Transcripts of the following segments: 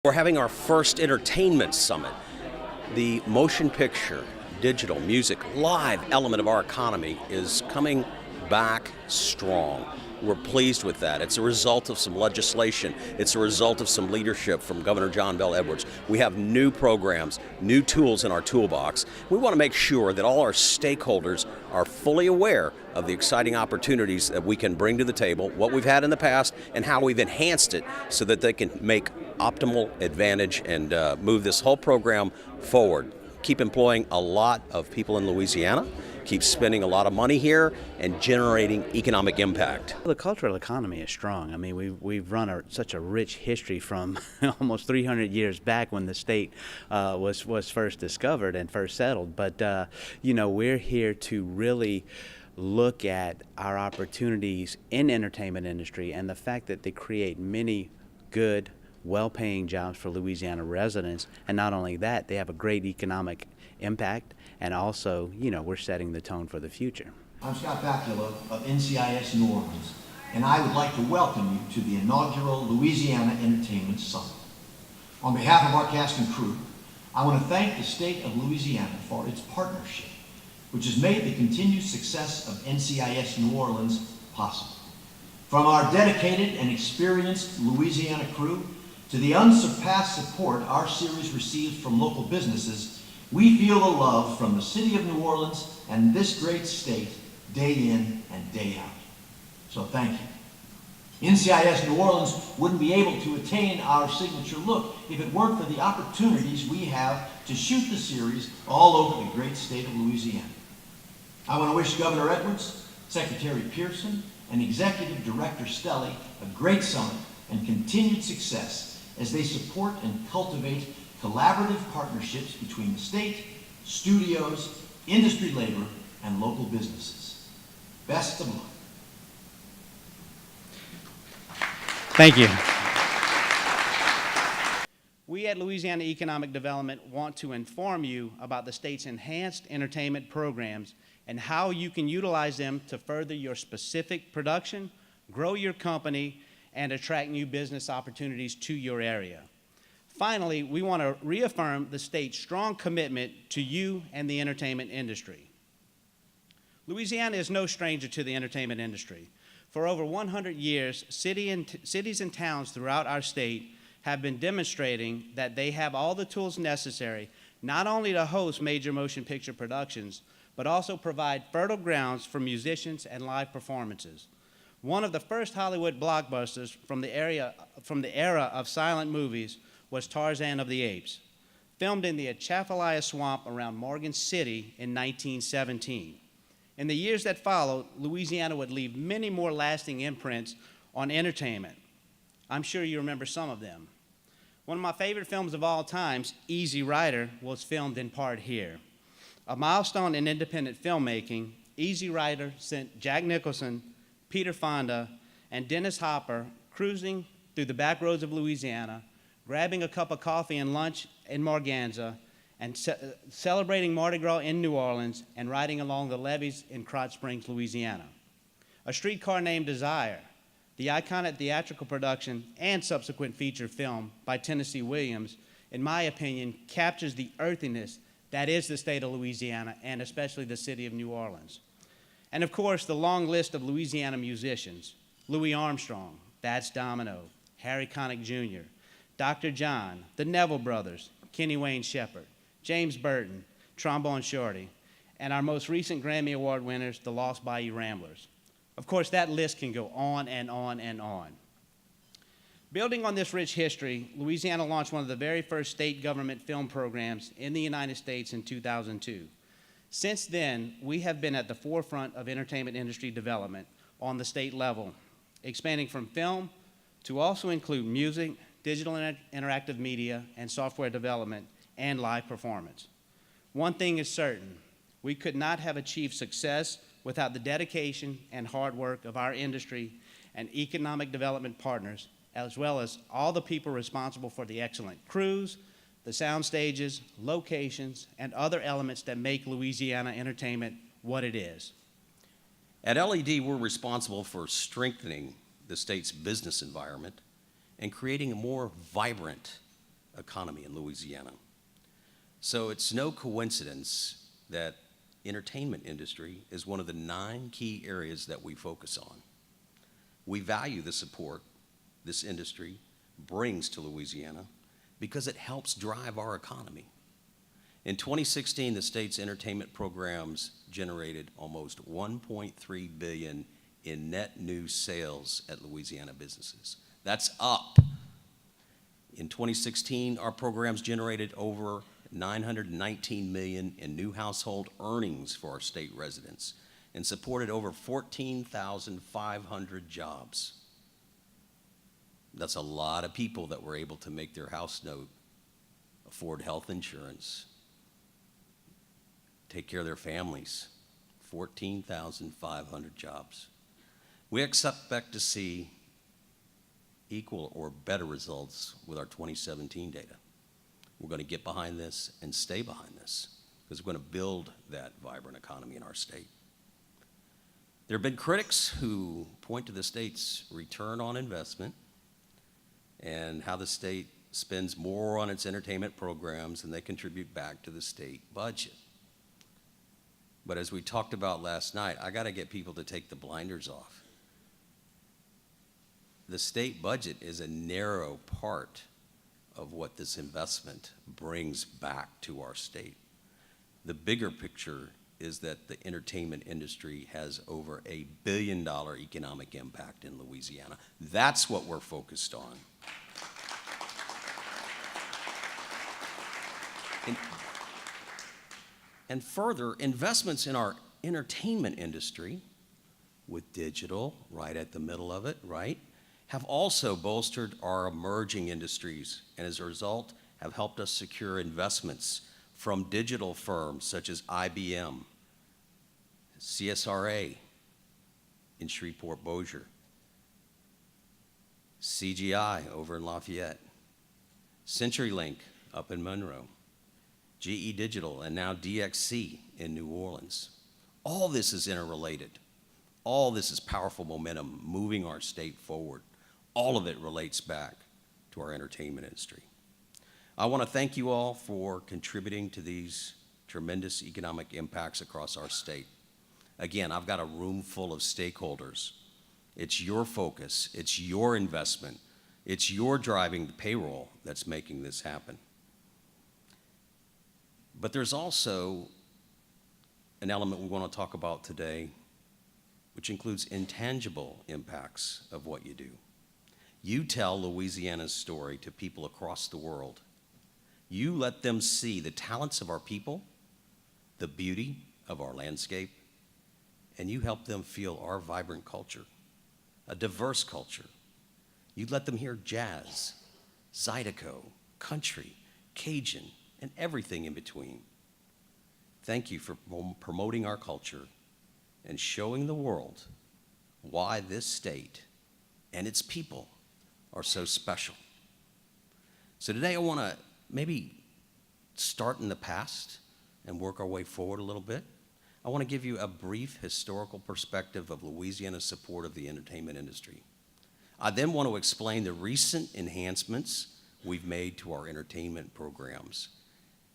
We're having our first entertainment summit. The motion picture, digital, music, live element of our economy is coming back strong. We're pleased with that. It's a result of some legislation. It's a result of some leadership from Governor John Bel Edwards. We have new programs, new tools in our toolbox. We want to make sure that all our stakeholders are fully aware of the exciting opportunities that we can bring to the table, what we've had in the past, and how we've enhanced it so that they can make optimal advantage and move this whole program forward. Keep employing a lot of people in Louisiana, keep spending a lot of money here, and generating economic impact. The cultural economy is strong. I mean, we've run such a rich history from almost 300 years back when the state was first discovered and first settled. But, you know, we're here to really look at our opportunities in the entertainment industry and the fact that they create many good, well-paying jobs for Louisiana residents, and not only that, they have a great economic impact, and also, you know, we're setting the tone for the future. I'm Scott Bakula of NCIS New Orleans, and I would like to welcome you to the inaugural Louisiana Entertainment Summit. On behalf of our cast and crew, I want to thank the state of Louisiana for its partnership, which has made the continued success of NCIS New Orleans possible. From our dedicated and experienced Louisiana crew to the unsurpassed support our series receives from local businesses, we feel the love from the city of New Orleans and this great state day in and day out. So thank you. NCIS New Orleans wouldn't be able to attain our signature look if it weren't for the opportunities we have to shoot the series all over the great state of Louisiana. I want to wish Governor Edwards, Secretary Pearson, and Executive Director Stelly a great summer and continued success as they support and cultivate collaborative partnerships between the state, studios, industry labor, and local businesses. Best of luck. Thank you. We at Louisiana Economic Development want to inform you about the state's enhanced entertainment programs and how you can utilize them to further your specific production, grow your company, and attract new business opportunities to your area. Finally, we want to reaffirm the state's strong commitment to you and the entertainment industry. Louisiana is no stranger to the entertainment industry. For over 100 years, cities and towns throughout our state have been demonstrating that they have all the tools necessary not only to host major motion picture productions, but also provide fertile grounds for musicians and live performances. One of the first Hollywood blockbusters from the era of silent movies was Tarzan of the Apes, filmed in the Atchafalaya Swamp around Morgan City in 1917. In the years that followed, Louisiana would leave many more lasting imprints on entertainment. I'm sure you remember some of them. One of my favorite films of all time, Easy Rider, was filmed in part here. A milestone in independent filmmaking, Easy Rider sent Jack Nicholson, Peter Fonda, and Dennis Hopper cruising through the back roads of Louisiana, grabbing a cup of coffee and lunch in Morganza, and celebrating Mardi Gras in New Orleans, and riding along the levees in Krotz Springs, Louisiana. A Streetcar Named Desire, the iconic theatrical production and subsequent feature film by Tennessee Williams, in my opinion, captures the earthiness that is the state of Louisiana, and especially the city of New Orleans. And of course, the long list of Louisiana musicians: Louis Armstrong, Fats Domino, Harry Connick Jr., Dr. John, the Neville Brothers, Kenny Wayne Shepherd, James Burton, Trombone Shorty, and our most recent Grammy Award winners, the Lost Bayou Ramblers. Of course, that list can go on and on and on. Building on this rich history, Louisiana launched one of the very first state government film programs in the United States in 2002. Since then, we have been at the forefront of entertainment industry development on the state level, expanding from film to also include music, digital and interactive media, and software development, and live performance. One thing is certain: we could not have achieved success without the dedication and hard work of our industry and economic development partners, as well as all the people responsible for the excellent crews, the sound stages, locations, and other elements that make Louisiana entertainment what it is. At LED, we're responsible for strengthening the state's business environment and creating a more vibrant economy in Louisiana. So it's no coincidence that entertainment industry is one of the 9 key areas that we focus on. We value the support this industry brings to Louisiana because it helps drive our economy. In 2016, the state's entertainment programs generated almost $1.3 billion in net new sales at Louisiana businesses. That's up. In 2016, our programs generated over $919 million in new household earnings for our state residents and supported over 14,500 jobs. That's a lot of people that were able to make their house note, afford health insurance, take care of their families. 14,500 jobs. We expect to see equal or better results with our 2017 data. We're going to get behind this and stay behind this because we're going to build that vibrant economy in our state. There have been critics who point to the state's return on investment and how the state spends more on its entertainment programs than they contribute back to the state budget. But as we talked about last night, I got to get people to take the blinders off. The state budget is a narrow part of what this investment brings back to our state. The bigger picture is that the entertainment industry has over $1 billion economic impact in Louisiana. That's what we're focused on. And further, investments in our entertainment industry, with digital right at the middle of it, right, have also bolstered our emerging industries, and as a result, have helped us secure investments from digital firms such as IBM, CSRA in Shreveport-Bossier, CGI over in Lafayette, CenturyLink up in Monroe, GE Digital, and now DXC in New Orleans. All this is interrelated. All this is powerful momentum moving our state forward. All of it relates back to our entertainment industry. I want to thank you all for contributing to these tremendous economic impacts across our state. Again, I've got a room full of stakeholders. It's your focus, it's your investment, it's your driving the payroll that's making this happen. But there's also an element we want to talk about today, which includes intangible impacts of what you do. You tell Louisiana's story to people across the world. You let them see the talents of our people, the beauty of our landscape, and you help them feel our vibrant culture, a diverse culture. You let them hear jazz, Zydeco, country, Cajun, and everything in between. Thank you for promoting our culture and showing the world why this state and its people are so special. So today I want to maybe start in the past and work our way forward a little bit. I want to give you a brief historical perspective of Louisiana's support of the entertainment industry. I then want to explain the recent enhancements we've made to our entertainment programs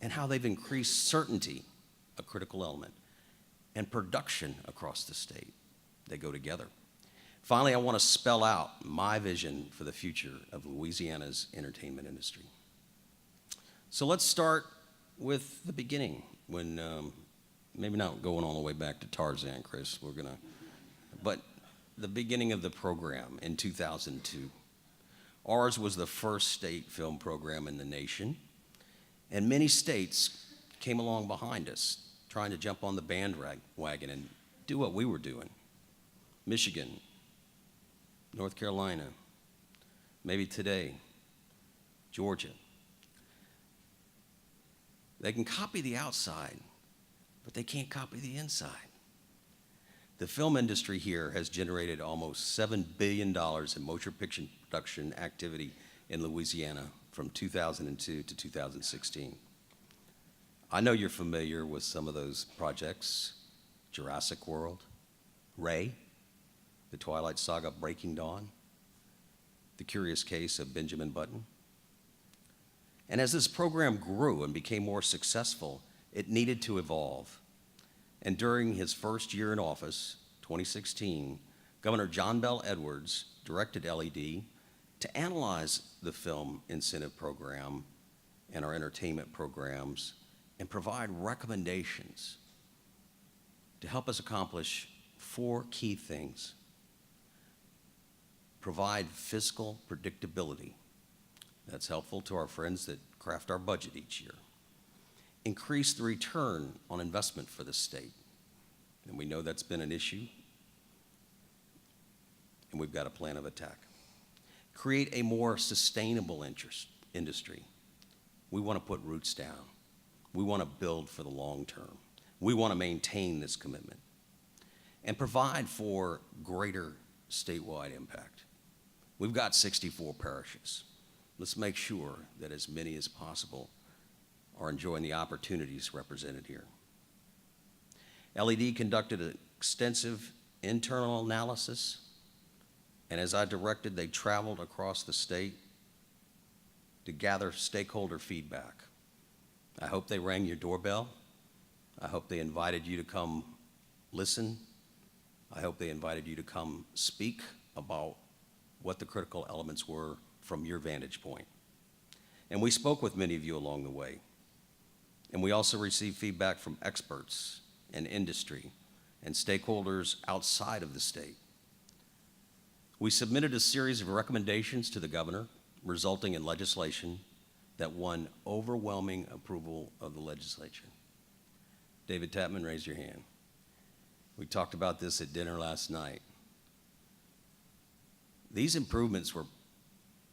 and how they've increased certainty, a critical element, and production across the state. They go together. Finally, I want to spell out my vision for the future of Louisiana's entertainment industry. So let's start with the beginning, when maybe not going all the way back to Tarzan, Chris, but the beginning of the program in 2002. Ours was the first state film program in the nation, and many states came along behind us, trying to jump on the bandwagon and do what we were doing. Michigan, North Carolina, maybe today, Georgia. They can copy the outside, but they can't copy the inside. The film industry here has generated almost $7 billion in motion picture production activity in Louisiana from 2002 to 2016. I know you're familiar with some of those projects: Jurassic World, Ray, The Twilight Saga, Breaking Dawn, The Curious Case of Benjamin Button. And as this program grew and became more successful, it needed to evolve. And during his first year in office, 2016, Governor John Bel Edwards directed LED to analyze the film incentive program and our entertainment programs and provide recommendations to help us accomplish 4 key things. Provide fiscal predictability. That's helpful to our friends that craft our budget each year. Increase the return on investment for the state. And we know that's been an issue, and we've got a plan of attack. Create a more sustainable industry. We want to put roots down. We want to build for the long term. We want to maintain this commitment and provide for greater statewide impact. We've got 64 parishes. Let's make sure that as many as possible are enjoying the opportunities represented here. LED conducted an extensive internal analysis, and as I directed, they traveled across the state to gather stakeholder feedback. I hope they rang your doorbell. I hope they invited you to come listen. I hope they invited you to come speak about what the critical elements were from your vantage point. And we spoke with many of you along the way. And we also received feedback from experts and industry and stakeholders outside of the state. We submitted a series of recommendations to the governor, resulting in legislation that won overwhelming approval of the legislature. David Tapman, raise your hand. We talked about this at dinner last night. These improvements were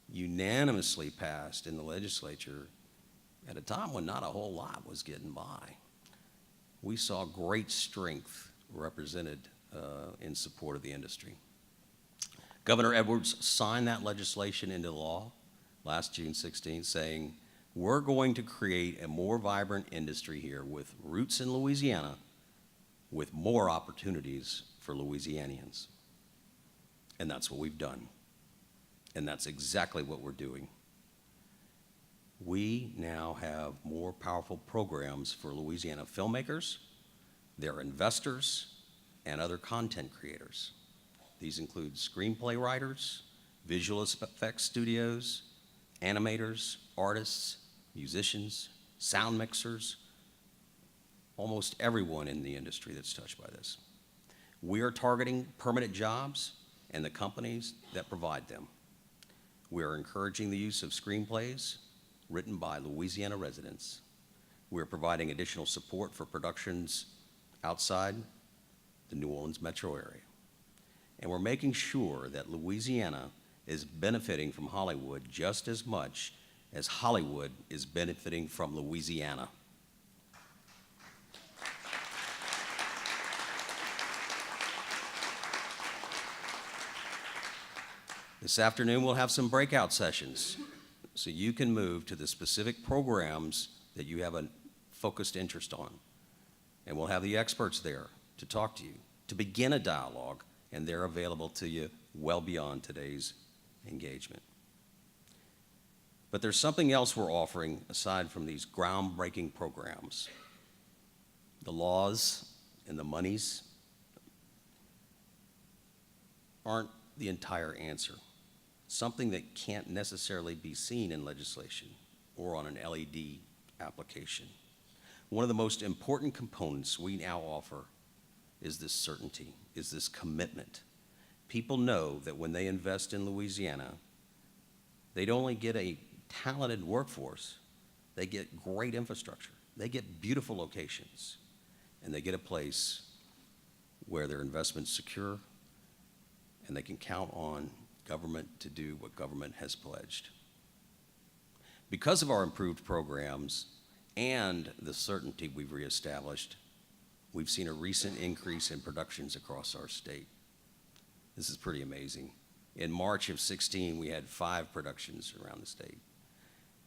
unanimously passed in the legislature at a time when not a whole lot was getting by. We saw great strength represented in support of the industry. Governor Edwards signed that legislation into law last June 16, saying, we're going to create a more vibrant industry here with roots in Louisiana, with more opportunities for Louisianians. And that's what we've done. And that's exactly what we're doing. We now have more powerful programs for Louisiana filmmakers, their investors, and other content creators. These include screenplay writers, visual effects studios, animators, artists, musicians, sound mixers, almost everyone in the industry that's touched by this. We are targeting permanent jobs and the companies that provide them. We are encouraging the use of screenplays written by Louisiana residents. We're providing additional support for productions outside the New Orleans metro area. And we're making sure that Louisiana is benefiting from Hollywood just as much as Hollywood is benefiting from Louisiana. This afternoon, we'll have some breakout sessions so you can move to the specific programs that you have a focused interest on. And we'll have the experts there to talk to you, to begin a dialogue, and they're available to you well beyond today's engagement. But there's something else we're offering aside from these groundbreaking programs. The laws and the monies aren't the entire answer. Something that can't necessarily be seen in legislation or on an LED application. One of the most important components we now offer is this certainty, is this commitment. People know that when they invest in Louisiana, they don't only get a talented workforce, they get great infrastructure, they get beautiful locations, and they get a place where their investment's secure and they can count on government to do what government has pledged. Because of our improved programs and the certainty we've reestablished, we've seen a recent increase in productions across our state. This is pretty amazing. In March of 16, we had 5 productions around the state.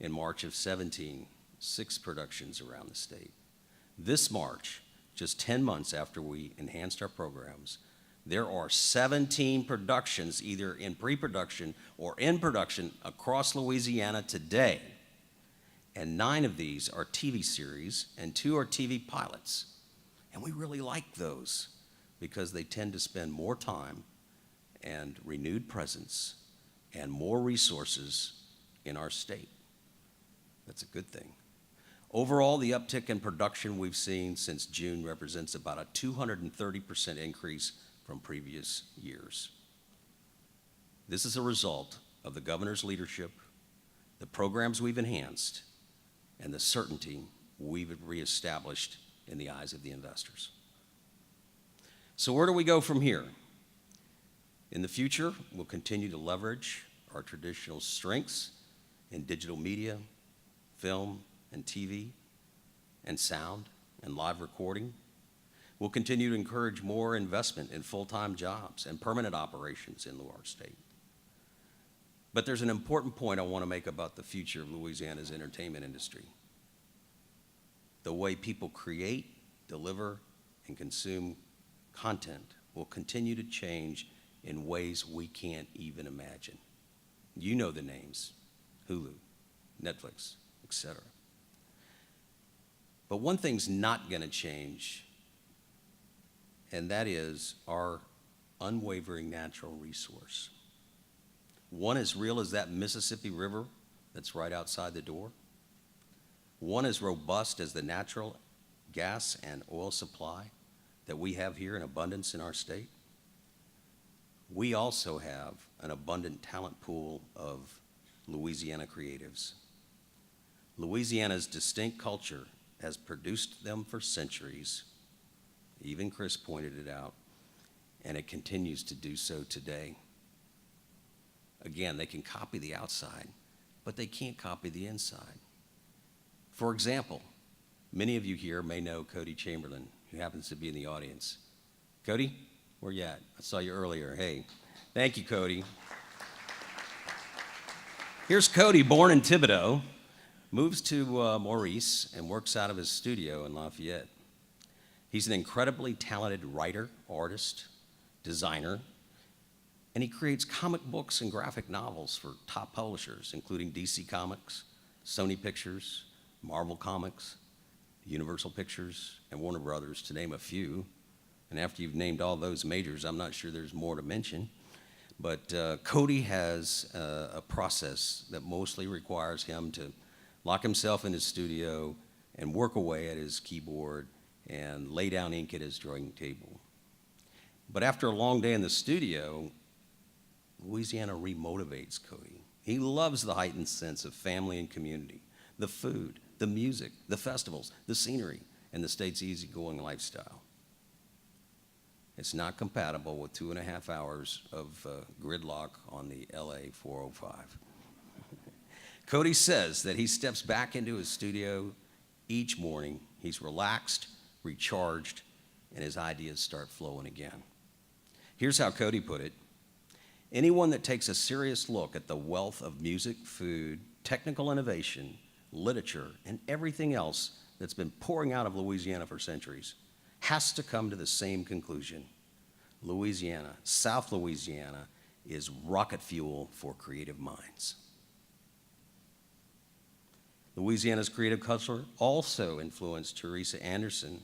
In March of 17, 6 productions around the state. This March, just 10 months after we enhanced our programs, there are 17 productions either in pre-production or in production across Louisiana today. and 9 of these are TV series, and 2 are TV pilots. And we really like those because they tend to spend more time and renewed presence and more resources in our state. That's a good thing. Overall, the uptick in production we've seen since June represents about a 230% increase from previous years. This is a result of the governor's leadership, the programs we've enhanced, and the certainty we've reestablished in the eyes of the investors. So where do we go from here? In the future, we'll continue to leverage our traditional strengths in digital media, film and TV, and sound and live recording. We'll continue to encourage more investment in full-time jobs and permanent operations in our state. But there's an important point I want to make about the future of Louisiana's entertainment industry. The way people create, deliver, and consume content will continue to change in ways we can't even imagine. You know the names: Hulu, Netflix, etc. But one thing's not going to change, and that is our unwavering natural resource. One as real as that Mississippi River that's right outside the door. One as robust as the natural gas and oil supply that we have here in abundance in our state. We also have an abundant talent pool of Louisiana creatives. Louisiana's distinct culture has produced them for centuries. Even Chris pointed it out, and it continues to do so today. Again, they can copy the outside, but they can't copy the inside. For example, many of you here may know Cody Chamberlain, who happens to be in the audience. Cody, where you at? I saw you earlier. Hey, thank you, Cody. Here's Cody, born in Thibodaux, moves to Maurice and works out of his studio in Lafayette. He's an incredibly talented writer, artist, designer, and he creates comic books and graphic novels for top publishers, including DC Comics, Sony Pictures, Marvel Comics, Universal Pictures, and Warner Brothers, to name a few. And after you've named all those majors, I'm not sure there's more to mention. But Cody has a process that mostly requires him to lock himself in his studio and work away at his keyboard and lay down ink at his drawing table. But after a long day in the studio, Louisiana remotivates Cody. He loves the heightened sense of family and community, the food, the music, the festivals, the scenery, and the state's easygoing lifestyle. It's not compatible with 2.5 hours of gridlock on the LA 405. Cody says that he steps back into his studio each morning. He's relaxed, recharged, and his ideas start flowing again. Here's how Cody put it: anyone that takes a serious look at the wealth of music, food, technical innovation, literature, and everything else that's been pouring out of Louisiana for centuries has to come to the same conclusion. Louisiana, South Louisiana, is rocket fuel for creative minds. Louisiana's creative culture also influenced Teresa Anderson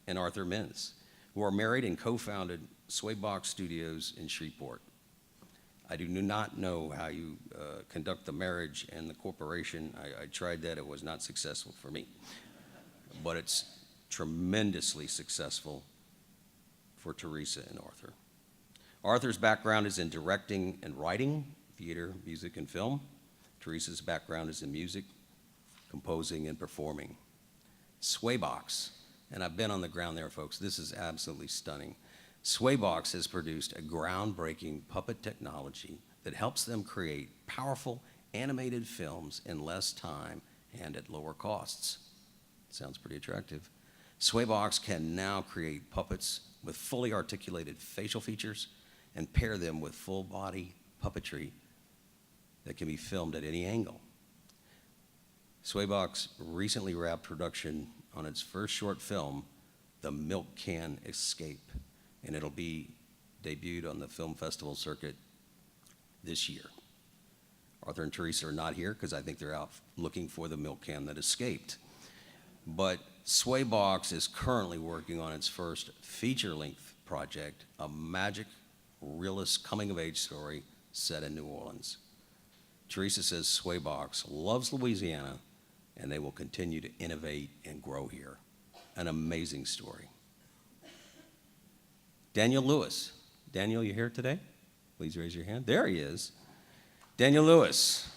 and Arthur Mintz, who are married and co-founded Swaybox Studios in Shreveport. I do not know how you conduct the marriage and the corporation. I tried that. It was not successful for me. But it's tremendously successful for Teresa and Arthur. Arthur's background is in directing and writing, theater, music, and film. Teresa's background is in music, composing, and performing. Swaybox, and I've been on the ground there, folks. This is absolutely stunning. Swaybox has produced a groundbreaking puppet technology that helps them create powerful animated films in less time and at lower costs. Sounds pretty attractive. Swaybox can now create puppets with fully articulated facial features and pair them with full body puppetry that can be filmed at any angle. Swaybox recently wrapped production on its first short film, The Milk Can Escape, and it'll be debuted on the film festival circuit this year. Arthur and Teresa are not here because I think they're out looking for the milk can that escaped. But Swaybox is currently working on its first feature-length project, a magic realist coming-of-age story set in New Orleans. Teresa says Swaybox loves Louisiana, and they will continue to innovate and grow here. An amazing story. Daniel Lewis. Daniel, you here today? Please raise your hand. There he is. Daniel Lewis.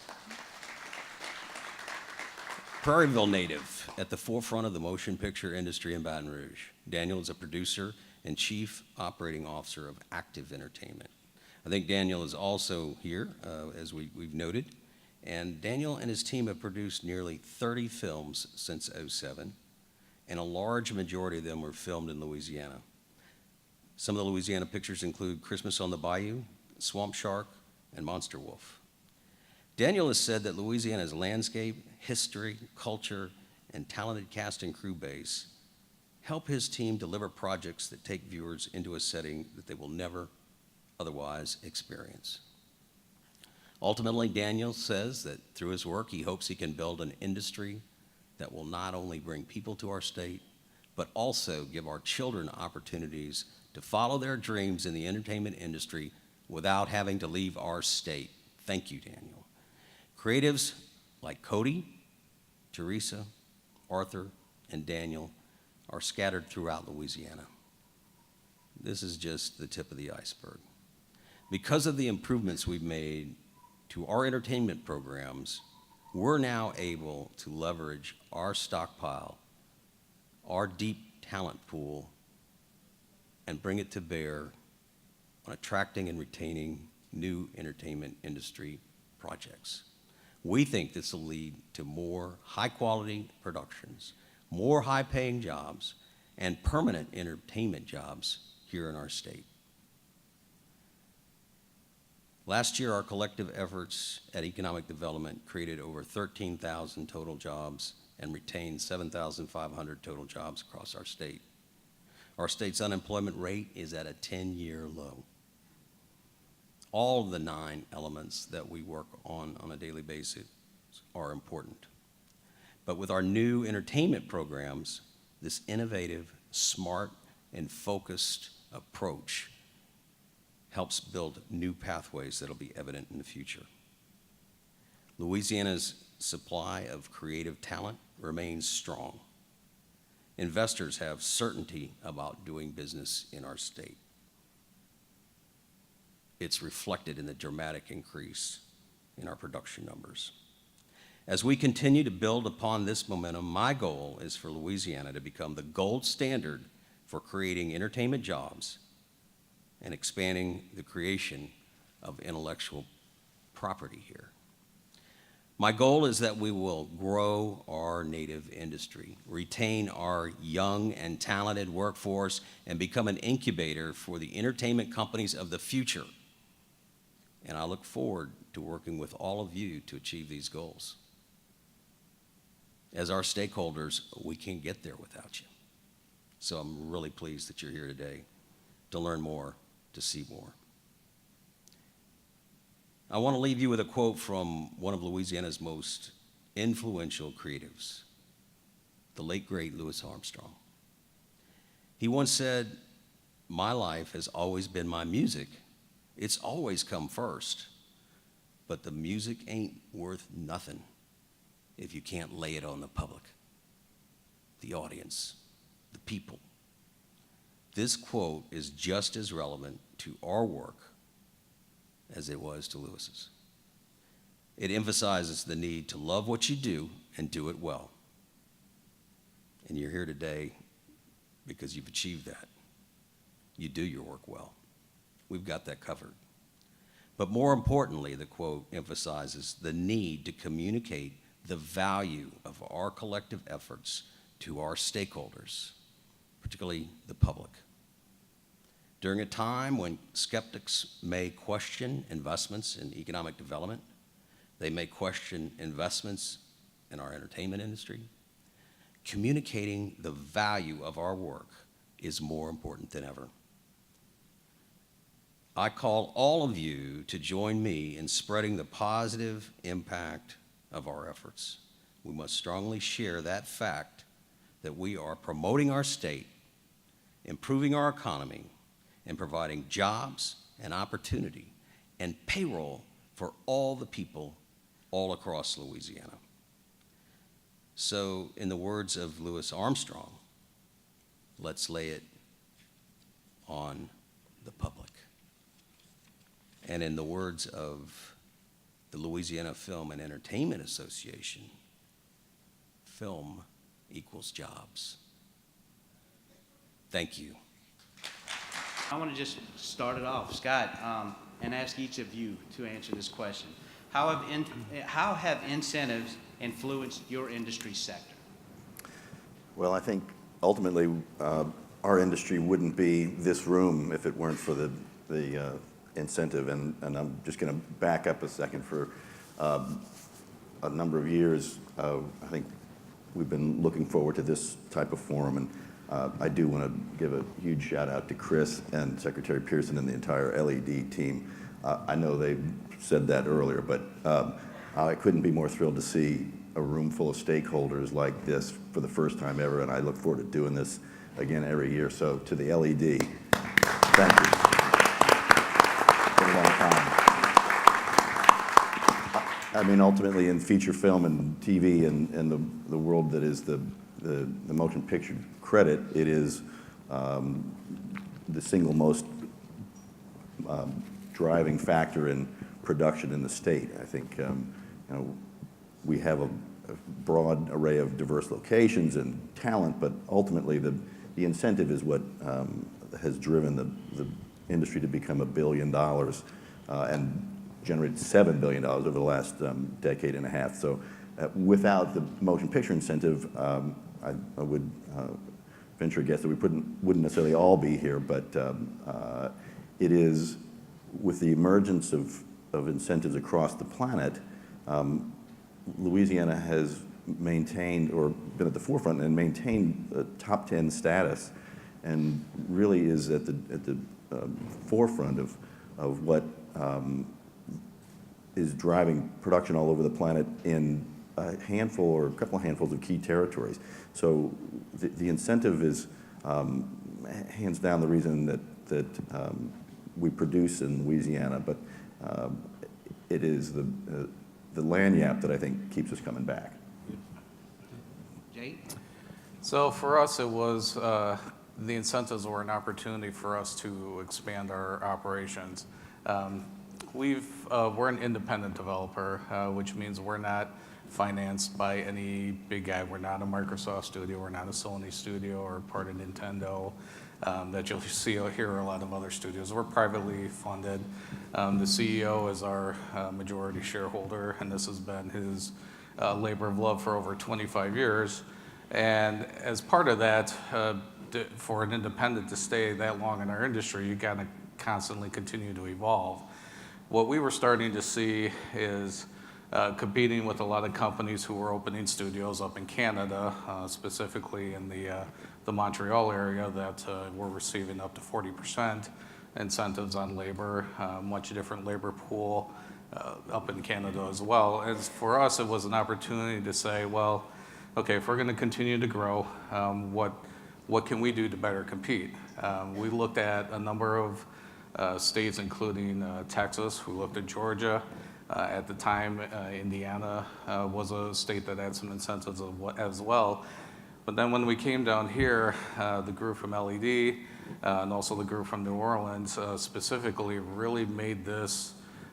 Prairieville native, at the forefront of the motion picture industry in Baton Rouge. Daniel is a producer and chief operating officer of Active Entertainment. I think Daniel is also here, as we've noted. And Daniel and his team have produced nearly 30 films since '07, and a large majority of them were filmed in Louisiana. Some of the Louisiana pictures include Christmas on the Bayou, Swamp Shark, and Monster Wolf. Daniel has said that Louisiana's landscape, history, culture, and talented cast and crew base help his team deliver projects that take viewers into a setting that they will never otherwise experience. Ultimately, Daniel says that through his work, he hopes he can build an industry that will not only bring people to our state, but also give our children opportunities to follow their dreams in the entertainment industry without having to leave our state. Thank you, Daniel. Creatives like Cody, Teresa, Arthur, and Daniel are scattered throughout Louisiana. This is just the tip of the iceberg. Because of the improvements we've made to our entertainment programs, we're now able to leverage our stockpile, our deep talent pool, and bring it to bear on attracting and retaining new entertainment industry projects. We think this will lead to more high-quality productions, more high-paying jobs, and permanent entertainment jobs here in our state. Last year, our collective efforts at economic development created over 13,000 total jobs and retained 7,500 total jobs across our state. Our state's unemployment rate is at a 10-year low. All of the 9 elements that we work on a daily basis are important. But with our new entertainment programs, this innovative, smart, and focused approach helps build new pathways that will be evident in the future. Louisiana's supply of creative talent remains strong. Investors have certainty about doing business in our state. It's reflected in the dramatic increase in our production numbers. As we continue to build upon this momentum, my goal is for Louisiana to become the gold standard for creating entertainment jobs and expanding the creation of intellectual property here. My goal is that we will grow our native industry, retain our young and talented workforce, and become an incubator for the entertainment companies of the future. And I look forward to working with all of you to achieve these goals. As our stakeholders, we can't get there without you. So I'm really pleased that you're here today to learn more, to see more. I want to leave you with a quote from one of Louisiana's most influential creatives, the late, great Louis Armstrong. He once said, "My life has always been my music. It's always come first, but the music ain't worth nothing if you can't lay it on the public, the audience, the people." This quote is just as relevant to our work as it was to Lewis's. It emphasizes the need to love what you do and do it well. And you're here today because you've achieved that. You do your work well. We've got that covered. But more importantly, the quote emphasizes the need to communicate the value of our collective efforts to our stakeholders, particularly the public. During a time when skeptics may question investments in economic development, they may question investments in our entertainment industry, communicating the value of our work is more important than ever. I call all of you to join me in spreading the positive impact of our efforts. We must strongly share that fact that we are promoting our state, improving our economy, and providing jobs and opportunity and payroll for all the people all across Louisiana. So, in the words of Louis Armstrong, let's lay it on the public. And in the words of the Louisiana Film and Entertainment Association, film equals jobs. Thank you. I want to just start it off, Scott, and ask each of you to answer this question. How have incentives influenced your industry sector? Well, I think ultimately our industry wouldn't be this room if it weren't for the incentive, and I'm just going to back up a second. For a number of years, I think we've been looking forward to this type of forum, and I do want to give a huge shout out to Chris and Secretary Pearson and the entire LED team. I know they said that earlier, but I couldn't be more thrilled to see a room full of stakeholders like this for the first time ever, and I look forward to doing this again every year. So to the LED, thank you. I mean, ultimately, in feature film and TV and the world that is the motion picture credit, it is the single most driving factor in production in the state. I think we have a broad array of diverse locations and talent, but ultimately the incentive is what has driven the industry to become $1 billion and generated $7 billion over the last decade and a half. So without the motion picture incentive, I would venture a guess that we wouldn't necessarily all be here, but it is with the emergence of incentives across the planet, Louisiana has maintained or been at the forefront and maintained a top 10 status, and really is at the forefront of what is driving production all over the planet in a handful or a couple of handfuls of key territories. So the incentive is hands down the reason that we produce in Louisiana, but it is the lagniappe that I think keeps us coming back. Jay? So for us, it was the incentives were an opportunity for us to expand our operations. We're an independent developer, which means we're not financed by any big guy. We're not a Microsoft studio, we're not a Sony studio or part of Nintendo that you'll see here a lot of other studios. We're privately funded. The CEO is our majority shareholder, and this has been his labor of love for over 25 years. And as part of that, for an independent to stay that long in our industry, you gotta constantly continue to evolve. What we were starting to see is competing with a lot of companies who were opening studios up in Canada, specifically in the Montreal area, that were receiving up to 40% incentives on labor, much different labor pool up in Canada as well. As for us, it was an opportunity to say, well, okay, if we're going to continue to grow, what can we do to better compete? We looked at a number of states, including Texas. We looked at Georgia. At the time, Indiana was a state that had some incentives as well. But then when we came down here, the group from LED and also the group from New Orleans specifically really made this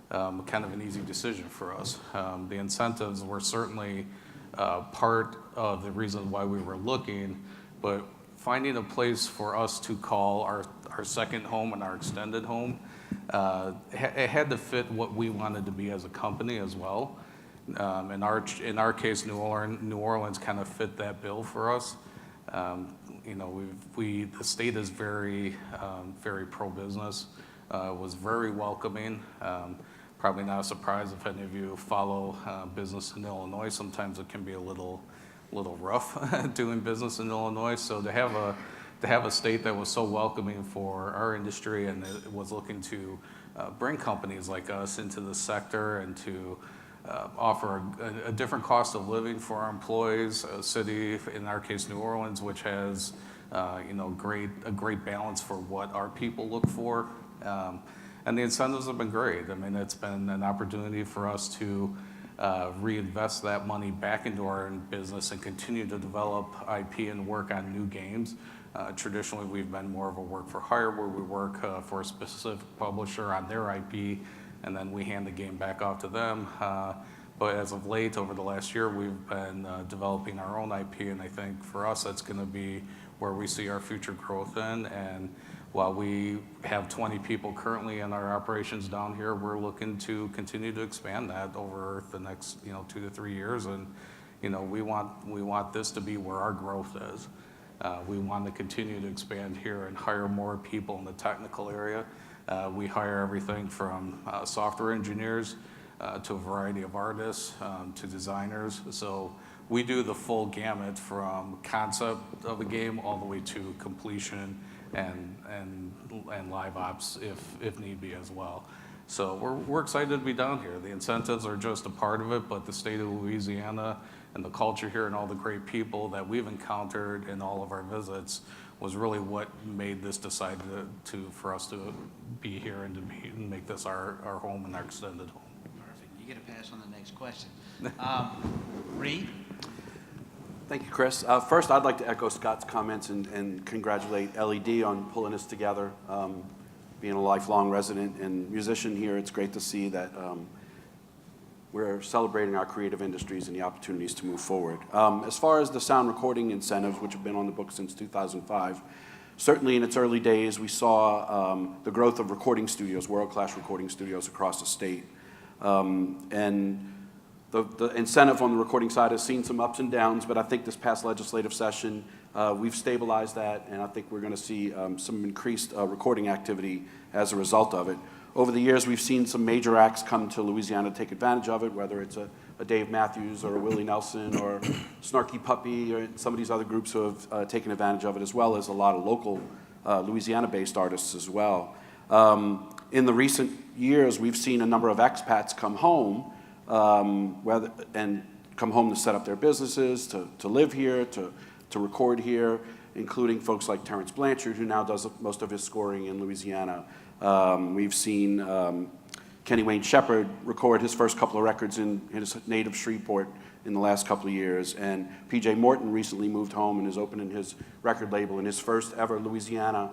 kind of an easy decision for us. The incentives were certainly part of the reason why we were looking, but finding a place for us to call our second home and our extended home, it had to fit what we wanted to be as a company as well. In our case, New Orleans kind of fit that bill for us. The state is very pro-business. Was very welcoming. Probably not a surprise if any of you follow business in Illinois. Sometimes it can be a little rough doing business in Illinois. So to have to have a state that was so welcoming for our industry and it was looking to bring companies like us into the sector and to offer a different cost of living for our employees, a city, in our case, New Orleans, which has a great balance for what our people look for. And the incentives have been great. I mean, it's been an opportunity for us to reinvest that money back into our business and continue to develop IP and work on new games. Traditionally, we've been more of a work for hire, where we work for a specific publisher on their IP, and then we hand the game back off to them. But as of late, over the last year, we've been developing our own IP, and I think for us, that's going to be where we see our future growth in. And while we have 20 people currently in our operations down here, we're looking to continue to expand that over the next 2 to 3 years. And we want this to be where our growth is. We want to continue to expand here and hire more people in the technical area. We hire everything from software engineers to a variety of artists to designers. So we do the full gamut from concept of a game all the way to completion and live ops if need be as well. So we're excited to be down here. The incentives are just a part of it, but the state of Louisiana and the culture here and all the great people that we've encountered in all of our visits was really what made this decide for us to be here and to make this our home and our extended home. Perfect. You get a pass on the next question. Reed? Thank you, Chris. First, I'd like to echo Scott's comments and congratulate LED on pulling this together. Being a lifelong resident and musician here, it's great to see that we're celebrating our creative industries and the opportunities to move forward. As far as the sound recording incentives, which have been on the books since 2005, certainly in its early days, we saw the growth of recording studios, world-class recording studios across the state. And the incentive on the recording side has seen some ups and downs, but I think this past legislative session, we've stabilized that, and I think we're going to see some increased recording activity as a result of it. Over the years, we've seen some major acts come to Louisiana to take advantage of it, whether it's a Dave Matthews or a Willie Nelson or Snarky Puppy or some of these other groups who have taken advantage of it, as well as a lot of local Louisiana-based artists as well. In the recent years, we've seen a number of expats come home and come home to set up their businesses, to live here, to record here, including folks like Terrence Blanchard, who now does most of his scoring in Louisiana. We've seen Kenny Wayne Shepherd record his first couple of records in his native Shreveport in the last couple of years. And PJ Morton recently moved home and is opening his record label, and his first ever Louisiana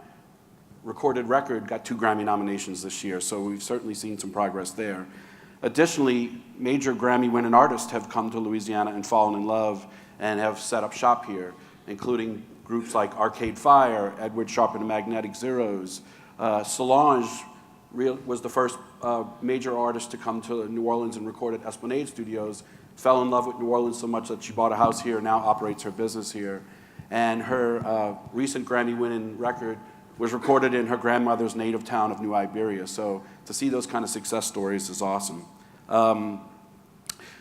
recorded record got 2 Grammy nominations this year. So we've certainly seen some progress there. Additionally, major Grammy-winning artists have come to Louisiana and fallen in love and have set up shop here, including groups like Arcade Fire, Edward Sharp and the Magnetic Zeros. Solange was the first major artist to come to New Orleans and record at Esplanade Studios, fell in love with New Orleans so much that she bought a house here, now operates her business here. And her recent Grammy-winning record was recorded in her grandmother's native town of New Iberia. So to see those kind of success stories is awesome.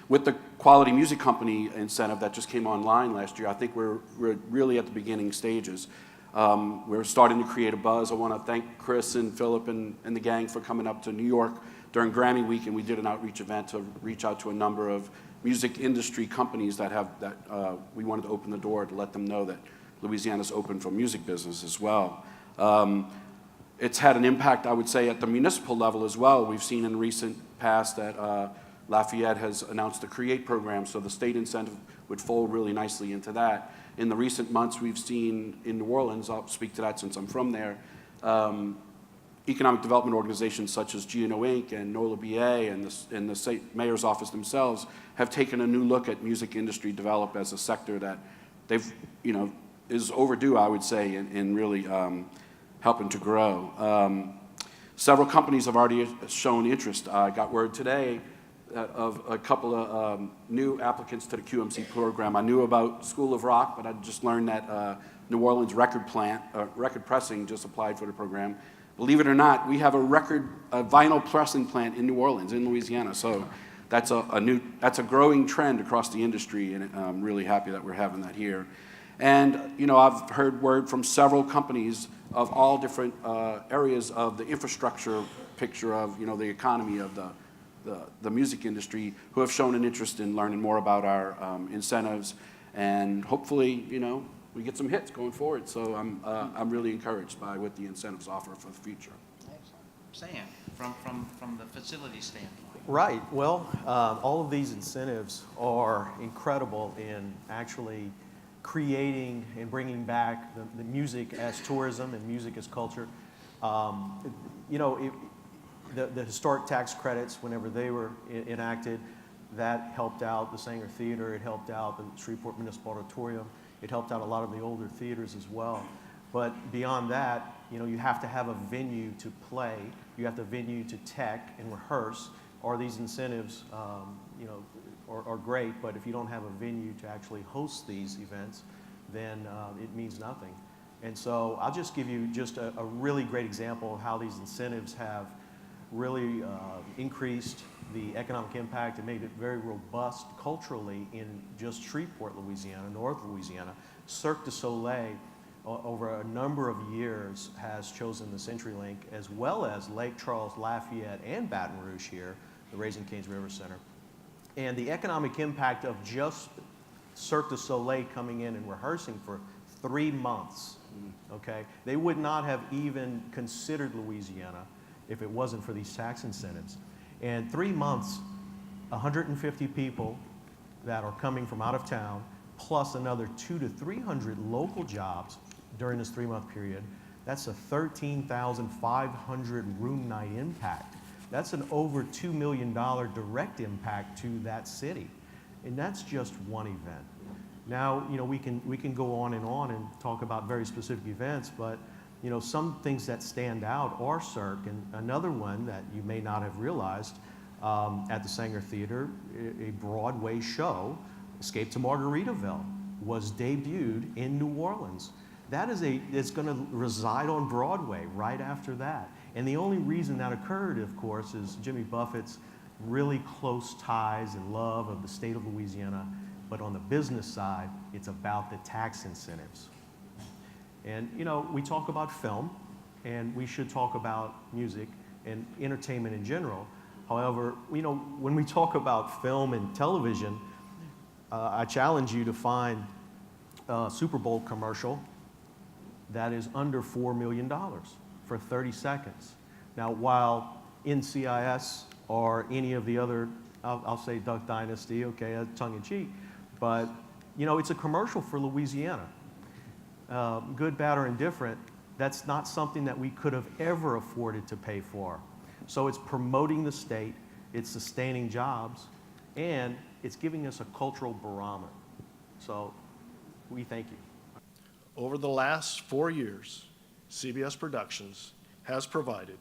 With the Quality Music Company incentive that just came online last year, I think we're really at the beginning stages. We're starting to create a buzz. I want to thank Chris and Philip and the gang for coming up to New York during Grammy Week, and we did an outreach event to reach out to a number of music industry companies that we wanted to open the door to let them know that Louisiana's open for music business as well. It's had an impact, I would say, at the municipal level as well. We've seen in recent past that Lafayette has announced a CREATE program, so the state incentive would fold really nicely into that. In the recent months, we've seen in New Orleans, I'll speak to that since I'm from there, economic development organizations such as G&O Inc. and NOLA BA and the state mayor's office themselves have taken a new look at music industry develop as a sector that they've, is overdue, I would say, in really helping to grow. Several companies have already shown interest. I got word today of a couple of new applicants to the QMC program. I knew about School of Rock, but I just learned that New Orleans Record Pressing just applied for the program. Believe it or not, we have a vinyl pressing plant in New Orleans, in Louisiana. So that's a growing trend across the industry, and I'm really happy that we're having that here. And, you know, I've heard word from several companies of all different areas of the infrastructure picture of, you know, the economy of the music industry who have shown an interest in learning more about our incentives. And hopefully, you know, we get some hits going forward. So I'm really encouraged by what the incentives offer for the future. Sam, from the facility standpoint. Right. Well, all of these incentives are incredible in actually creating and bringing back the music as tourism and music as culture. You know, the historic tax credits, whenever they were enacted, that helped out the Sanger Theater. It helped out the Shreveport Municipal Auditorium. It helped out a lot of the older theaters as well. But beyond that, you know, you have to have a venue to play. You have the venue to tech and rehearse. Or these incentives, you know, are great, but if you don't have a venue to actually host these events, then it means nothing. And so I'll just give you just a really great example of how these incentives have really increased the economic impact and made it very robust culturally in just Shreveport, Louisiana, North Louisiana. Cirque du Soleil, over a number of years, has chosen the CenturyLink, as well as Lake Charles, Lafayette, and Baton Rouge here, the Raising Cane's River Center. And the economic impact of just Cirque du Soleil coming in and rehearsing for 3 months, okay? They would not have even considered Louisiana if it wasn't for these tax incentives. And 3 months, 150 people that are coming from out of town, plus another 200 to 300 local jobs during this 3-month period, that's a 13,500 room night impact. That's an over $2 million direct impact to that city. And that's just one event. Now, you know, we can go on and talk about very specific events, but, you know, some things that stand out are Cirque, and another one that you may not have realized, at the Sanger Theater, a Broadway show, Escape to Margaritaville, was debuted in New Orleans. That is it's going to reside on Broadway right after that. And the only reason that occurred, of course, is Jimmy Buffett's really close ties and love of the state of Louisiana. But on the business side, it's about the tax incentives. And, you know, we talk about film, and we should talk about music and entertainment in general. However, you know, when we talk about film and television, I challenge you to find a Super Bowl commercial that is under $4 million for 30 seconds. Now, while NCIS or any of the other, I'll say Duck Dynasty, okay, that's tongue in cheek, but, you know, it's a commercial for Louisiana. Good, bad, or indifferent, that's not something that we could have ever afforded to pay for. So it's promoting the state, it's sustaining jobs, and it's giving us a cultural barometer. So we thank you. Over the last 4 years, CBS Productions has provided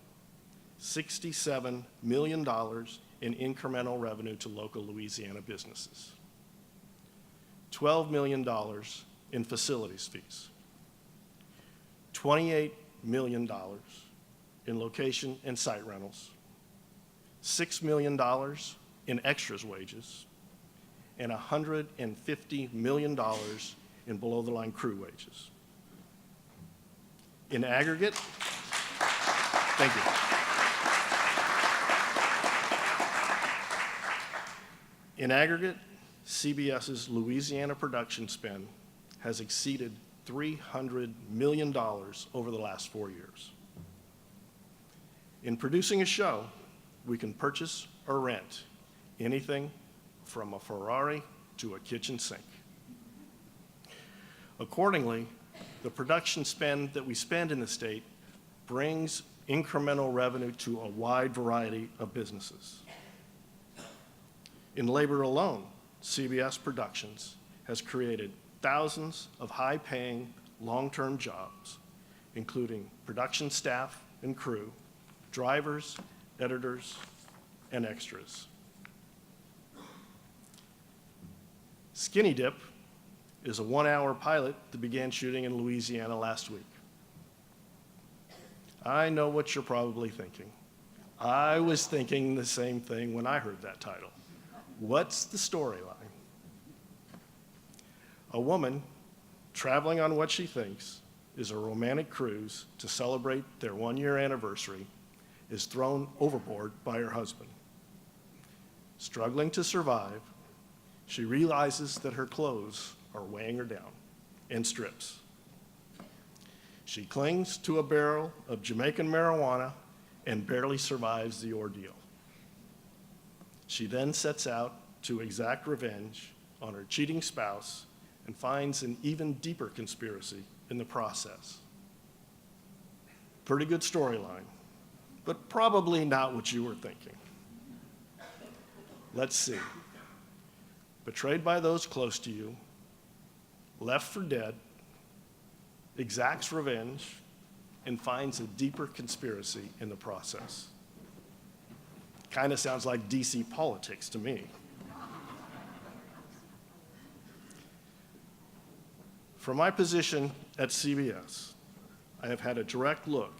$67 million in incremental revenue to local Louisiana businesses, $12 million in facilities fees, $28 million in location and site rentals, $6 million in extras wages, and $150 million in below-the-line crew wages. In aggregate, thank you. In aggregate, CBS's Louisiana production spend has exceeded $300 million over the last 4 years. In producing a show, we can purchase or rent anything from a Ferrari to a kitchen sink. Accordingly, the production spend that we spend in the state brings incremental revenue to a wide variety of businesses. In labor alone, CBS Productions has created thousands of high-paying, long-term jobs, including production staff and crew, drivers, editors, and extras. Skinny Dip is a 1-hour pilot that began shooting in Louisiana last week. I know what you're probably thinking. I was thinking the same thing when I heard that title. What's the storyline? A woman traveling on what she thinks is a romantic cruise to celebrate their one-year anniversary, is thrown overboard by her husband. Struggling to survive, she realizes that her clothes are weighing her down and strips. She clings to a barrel of Jamaican marijuana and barely survives the ordeal. She then sets out to exact revenge on her cheating spouse and finds an even deeper conspiracy in the process. Pretty good storyline, but probably not what you were thinking. Let's see. Betrayed by those close to you, left for dead, exacts revenge, and finds a deeper conspiracy in the process. Kind of sounds like DC politics to me. From my position at CBS, I have had a direct look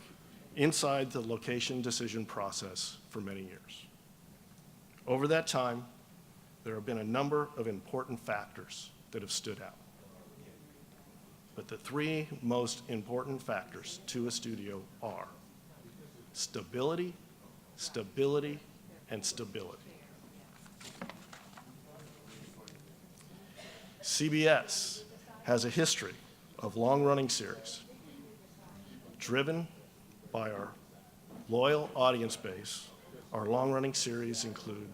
inside the location decision process for many years. Over that time, there have been a number of important factors that have stood out. But the three most important factors to a studio are stability, stability, and stability. CBS has a history of long-running series driven by our loyal audience base. Our long-running series include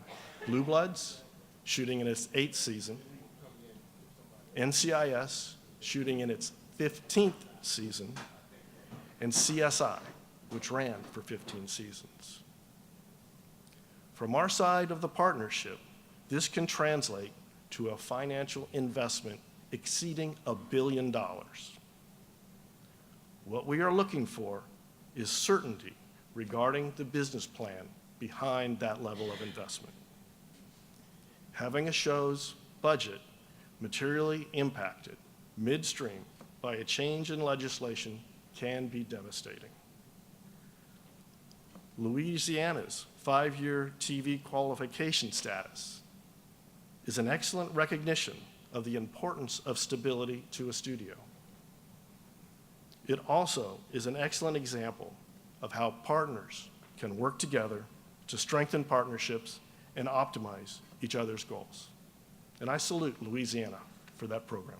Blue Bloods, shooting in its 8th season, NCIS, shooting in its 15th season, and CSI, which ran for 15 seasons. From our side of the partnership, this can translate to a financial investment exceeding $1 billion. What we are looking for is certainty regarding the business plan behind that level of investment. Having a show's budget materially impacted midstream by a change in legislation can be devastating. Louisiana's 5-year TV qualification status is an excellent recognition of the importance of stability to a studio. It also is an excellent example of how partners can work together to strengthen partnerships and optimize each other's goals. And I salute Louisiana for that program.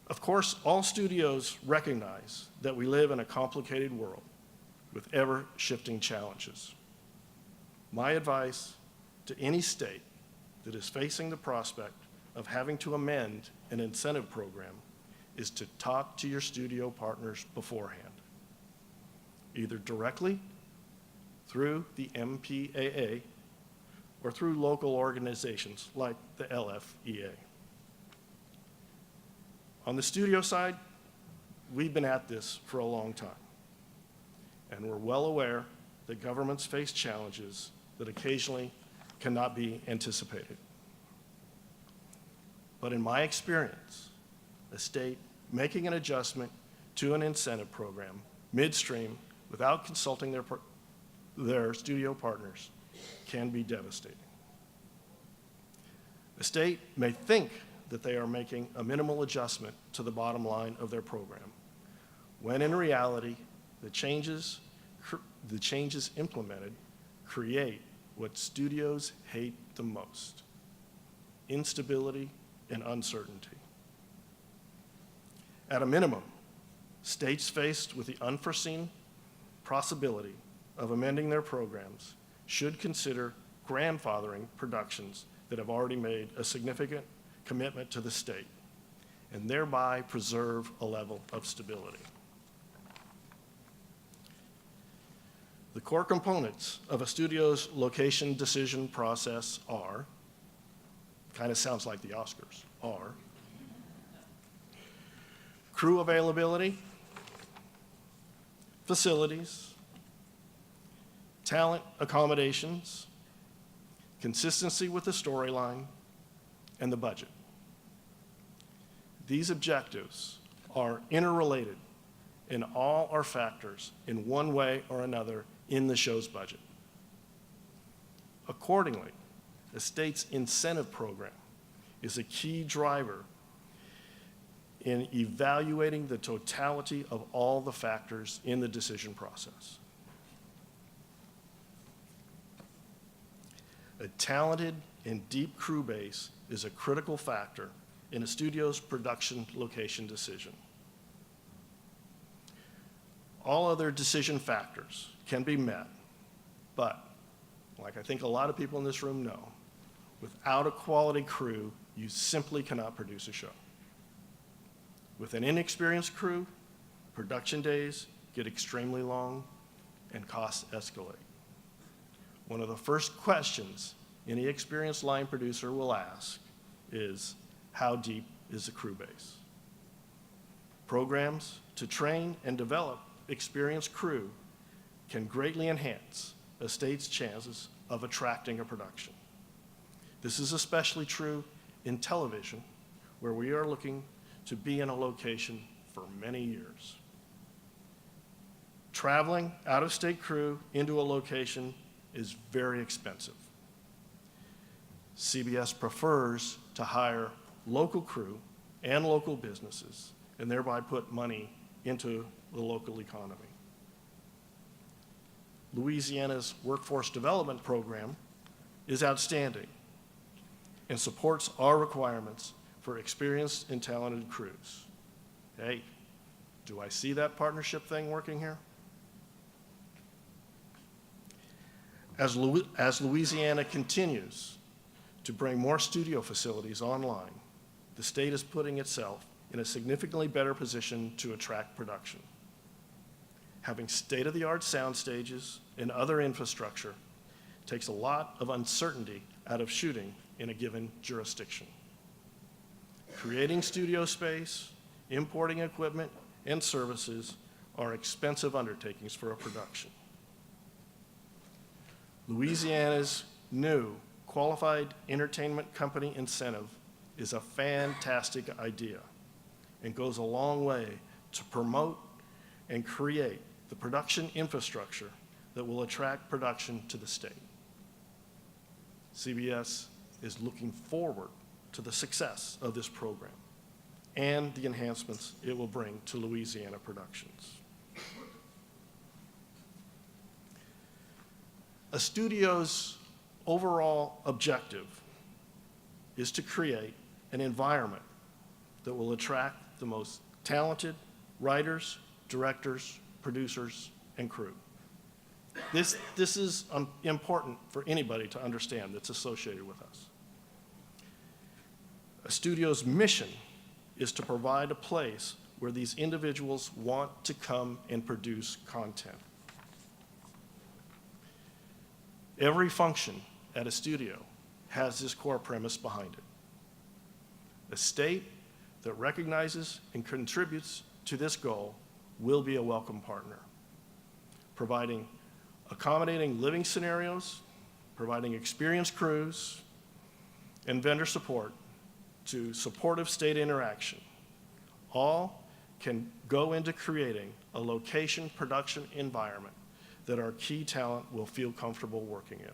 Of course, all studios recognize that we live in a complicated world with ever-shifting challenges. My advice to any state that is facing the prospect of having to amend an incentive program is to talk to your studio partners beforehand, either directly through the MPAA or through local organizations like the LFEA. On the studio side, we've been at this for a long time, and we're well aware that governments face challenges that occasionally cannot be anticipated. But in my experience, a state making an adjustment to an incentive program midstream without consulting their studio partners can be devastating. A state may think that they are making a minimal adjustment to the bottom line of their program, when in reality, the changes implemented create what studios hate the most: instability and uncertainty. At a minimum, states faced with the unforeseen possibility of amending their programs should consider grandfathering productions that have already made a significant commitment to the state, and thereby preserve a level of stability. The core components of a studio's location decision process are, kind of sounds like the Oscars, are crew availability, facilities, talent accommodations, consistency with the storyline, and the budget. These objectives are interrelated and all are factors in one way or another in the show's budget. Accordingly, the state's incentive program is a key driver in evaluating the totality of all the factors in the decision process. A talented and deep crew base is a critical factor in a studio's production location decision. All other decision factors can be met, but like I think a lot of people in this room know, without a quality crew, you simply cannot produce a show. With an inexperienced crew, production days get extremely long and costs escalate. One of the first questions any experienced line producer will ask is, how deep is the crew base? Programs to train and develop experienced crew can greatly enhance a state's chances of attracting a production. This is especially true in television, where we are looking to be in a location for many years. Traveling out-of-state crew into a location is very expensive. CBS prefers to hire local crew and local businesses and thereby put money into the local economy. Louisiana's workforce development program is outstanding and supports our requirements for experienced and talented crews. Hey, do I see that partnership thing working here? As Louisiana continues to bring more studio facilities online, the state is putting itself in a significantly better position to attract production. Having state-of-the-art sound stages and other infrastructure takes a lot of uncertainty out of shooting in a given jurisdiction. Creating studio space, importing equipment, and services are expensive undertakings for a production. Louisiana's new Qualified Entertainment Company incentive is a fantastic idea and goes a long way to promote and create the production infrastructure that will attract production to the state. CBS is looking forward to the success of this program and the enhancements it will bring to Louisiana productions. A studio's overall objective is to create an environment that will attract the most talented writers, directors, producers, and crew. This is important for anybody to understand that's associated with us. A studio's mission is to provide a place where these individuals want to come and produce content. Every function at a studio has this core premise behind it. A state that recognizes and contributes to this goal will be a welcome partner, providing accommodating living scenarios, providing experienced crews, and vendor support to supportive state interaction. All can go into creating a location production environment that our key talent will feel comfortable working in.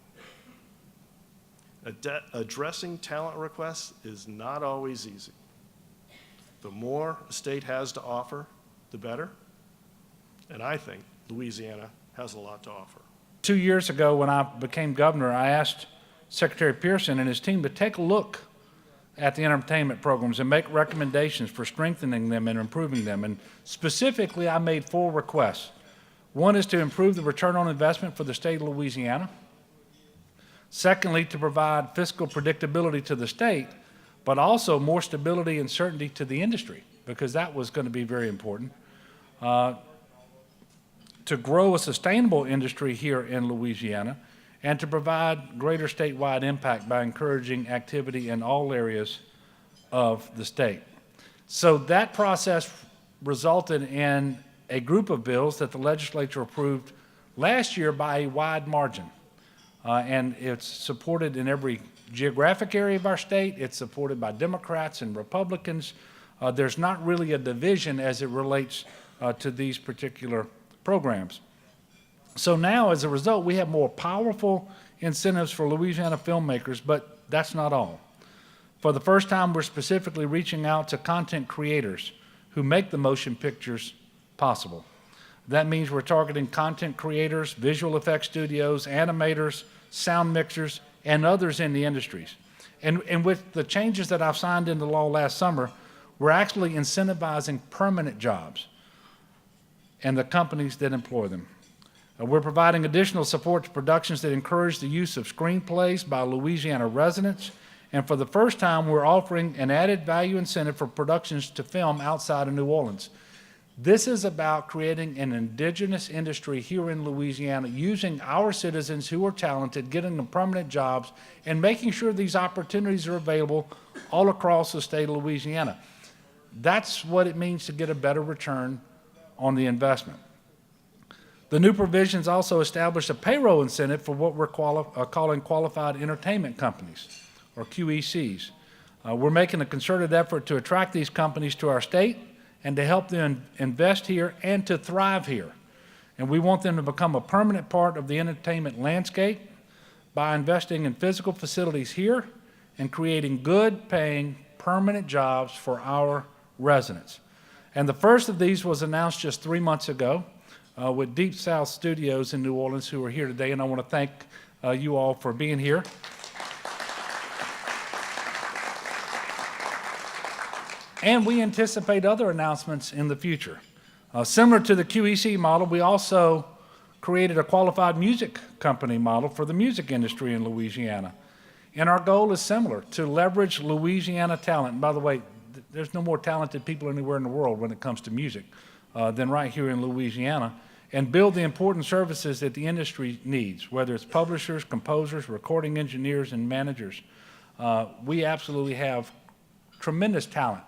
Addressing talent requests is not always easy. The more a state has to offer, the better, and I think Louisiana has a lot to offer. 2 years ago, when I became governor, I asked Secretary Pearson and his team to take a look at the entertainment programs and make recommendations for strengthening them and improving them. And specifically, I made 4 requests. One is to improve the return on investment for the state of Louisiana. Secondly, to provide fiscal predictability to the state, but also more stability and certainty to the industry, because that was going to be very important. To grow a sustainable industry here in Louisiana, and to provide greater statewide impact by encouraging activity in all areas of the state. So that process resulted in a group of bills that the legislature approved last year by a wide margin. And it's supported in every geographic area of our state. It's supported by Democrats and Republicans. There's not really a division as it relates to these particular programs. So now, as a result, we have more powerful incentives for Louisiana filmmakers, but that's not all. For the first time, we're specifically reaching out to content creators who make the motion pictures possible. That means we're targeting content creators, visual effects studios, animators, sound mixers, and others in the industries. And with the changes that I've signed into law last summer, we're actually incentivizing permanent jobs and the companies that employ them. We're providing additional support to productions that encourage the use of screenplays by Louisiana residents. And for the first time, we're offering an added value incentive for productions to film outside of New Orleans. This is about creating an indigenous industry here in Louisiana, using our citizens who are talented, getting them permanent jobs, and making sure these opportunities are available all across the state of Louisiana. That's what it means to get a better return on the investment. The new provisions also establish a payroll incentive for what we're calling qualified entertainment companies, or QECs. We're making a concerted effort to attract these companies to our state and to help them invest here and to thrive here. And we want them to become a permanent part of the entertainment landscape by investing in physical facilities here and creating good paying permanent jobs for our residents. And the first of these was announced just 3 months ago with Deep South Studios in New Orleans, who are here today, and I want to thank you all for being here. And we anticipate other announcements in the future. Similar to the QEC model, we also created a qualified music company model for the music industry in Louisiana. And our goal is similar, to leverage Louisiana talent. And by the way, there's no more talented people anywhere in the world when it comes to music than right here in Louisiana, and build the important services that the industry needs, whether it's publishers, composers, recording engineers, and managers. We absolutely have tremendous talent.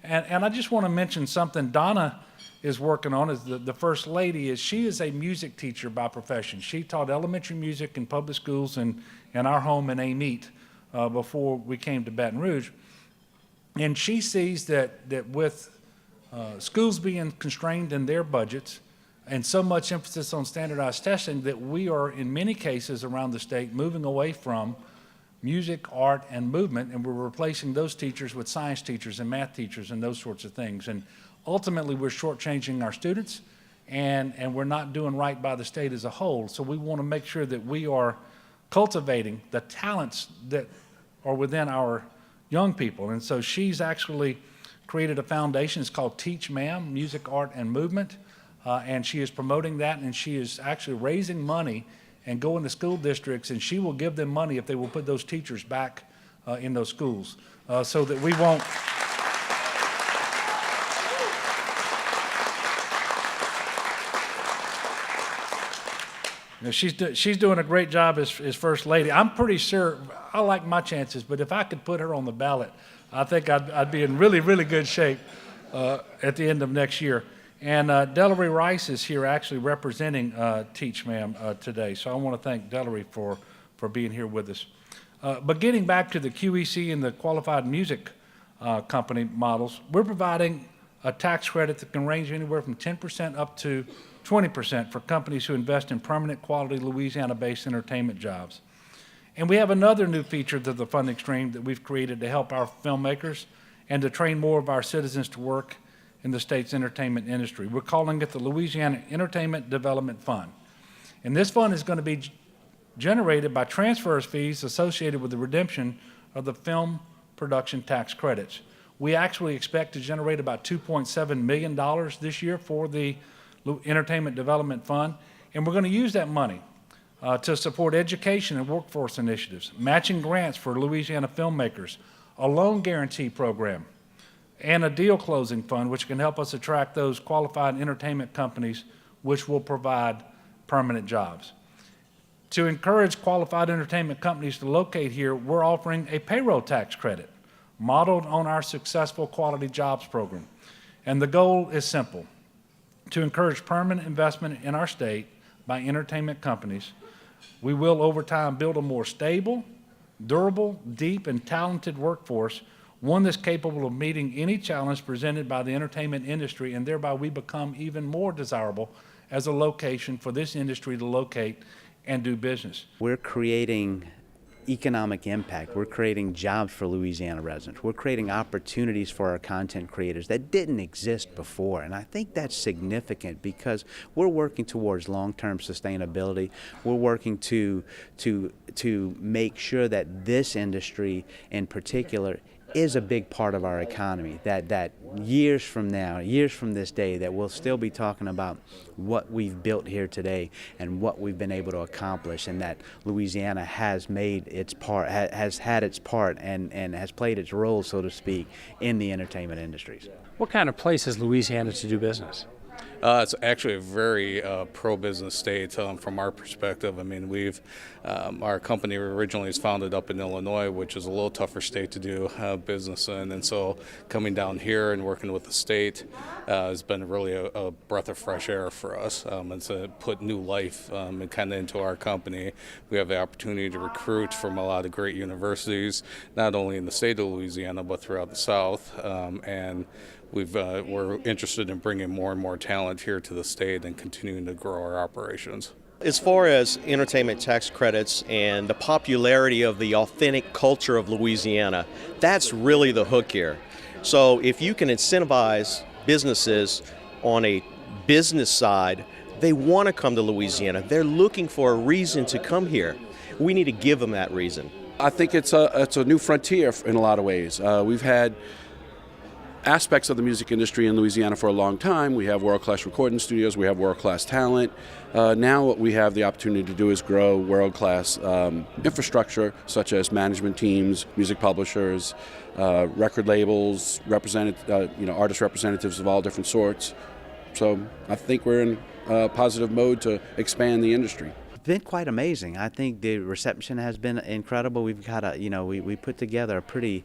And I just want to mention something Donna is working on, as the First Lady. She is a music teacher by profession. She taught elementary music in public schools in our home in Amite before we came to Baton Rouge. And she sees that with schools being constrained in their budgets and so much emphasis on standardized testing, that we are, in many cases around the state, moving away from music, art, and movement, and we're replacing those teachers with science teachers and math teachers and those sorts of things. And ultimately, we're shortchanging our students, and we're not doing right by the state as a whole. So we want to make sure that we are cultivating the talents that are within our young people. And so she's actually created a foundation. It's called Teach Ma'am, Music, Art, and Movement, and she is promoting that, and she is actually raising money and going to school districts, and she will give them money if they will put those teachers back in those schools, so that we won't. You know, she's doing a great job as First Lady. I'm pretty sure I like my chances, but if I could put her on the ballot, I think I'd be in really, really good shape at the end of next year. And Delary Rice is here actually representing Teach Ma'am today. So I want to thank Delary for being here with us. But getting back to the QEC and the qualified music company models, we're providing a tax credit that can range anywhere from 10% up to 20% for companies who invest in permanent quality Louisiana-based entertainment jobs. And we have another new feature to the funding stream that we've created to help our filmmakers and to train more of our citizens to work in the state's entertainment industry. We're calling it the Louisiana Entertainment Development Fund. And this fund is going to be generated by transfer fees associated with the redemption of the film production tax credits. We actually expect to generate about $2.7 million this year for the Entertainment Development Fund, and we're going to use that money to support education and workforce initiatives, matching grants for Louisiana filmmakers, a loan guarantee program, and a deal closing fund, which can help us attract those qualified entertainment companies which will provide permanent jobs. To encourage qualified entertainment companies to locate here, we're offering a payroll tax credit modeled on our successful Quality Jobs program. And the goal is simple: to encourage permanent investment in our state by entertainment companies. We will, over time, build a more stable, durable, deep, and talented workforce, one that's capable of meeting any challenge presented by the entertainment industry, and thereby we become even more desirable as a location for this industry to locate and do business. We're creating economic impact. We're creating jobs for Louisiana residents. We're creating opportunities for our content creators that didn't exist before. And I think that's significant because we're working towards long-term sustainability. We're working to make sure that this industry in particular is a big part of our economy, that years from now, years from this day, that we'll still be talking about what we've built here today and what we've been able to accomplish, and that Louisiana has made its part, has had its part and has played its role, so to speak, in the entertainment industries. What kind of place is Louisiana to do business? It's actually a very pro-business state from our perspective. I mean, our company originally was founded up in Illinois, which is a little tougher state to do business in, and so coming down here and working with the state has been really a breath of fresh air for us. It's put new life kind of into our company. We have the opportunity to recruit from a lot of great universities, not only in the state of Louisiana but throughout the South, and we're interested in bringing more and more talent here to the state and continuing to grow our operations. As far as entertainment tax credits and the popularity of the authentic culture of Louisiana, that's really the hook here. So if you can incentivize businesses on a business side, they want to come to Louisiana. They're looking for a reason to come here. We need to give them that reason. I think it's a new frontier in a lot of ways. We've had aspects of the music industry in Louisiana for a long time. We have world-class recording studios, we have world-class talent. Now what we have the opportunity to do is grow world-class infrastructure, such as management teams, music publishers, record labels, artist representatives of all different sorts. So I think we're in a positive mode to expand the industry. Been quite amazing. I think the reception has been incredible. We've got we put together a pretty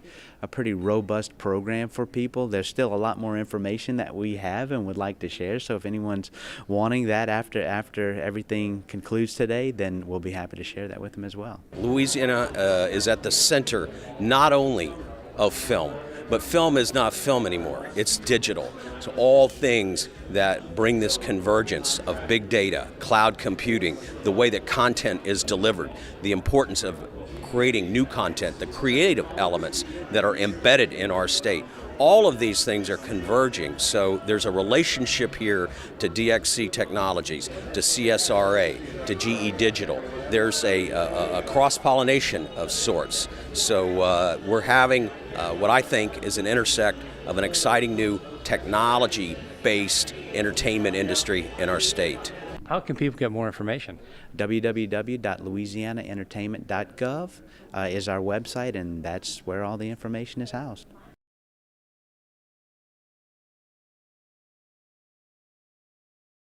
robust program for people. There's still a lot more information that we have and would like to share. So if anyone's wanting that after everything concludes today, then we'll be happy to share that with them as well. Louisiana is at the center not only of film, but film is not film anymore. It's digital. So all things that bring this convergence of big data, cloud computing, the way that content is delivered, the importance of creating new content, the creative elements that are embedded in our state. All of these things are converging, so there's a relationship here to DXC Technologies, to CSRA, to GE Digital. There's a cross-pollination of sorts. So we're having what I think is an intersect of an exciting new technology-based entertainment industry in our state. How can people get more information? www.louisianaentertainment.gov is our website, and that's where all the information is housed.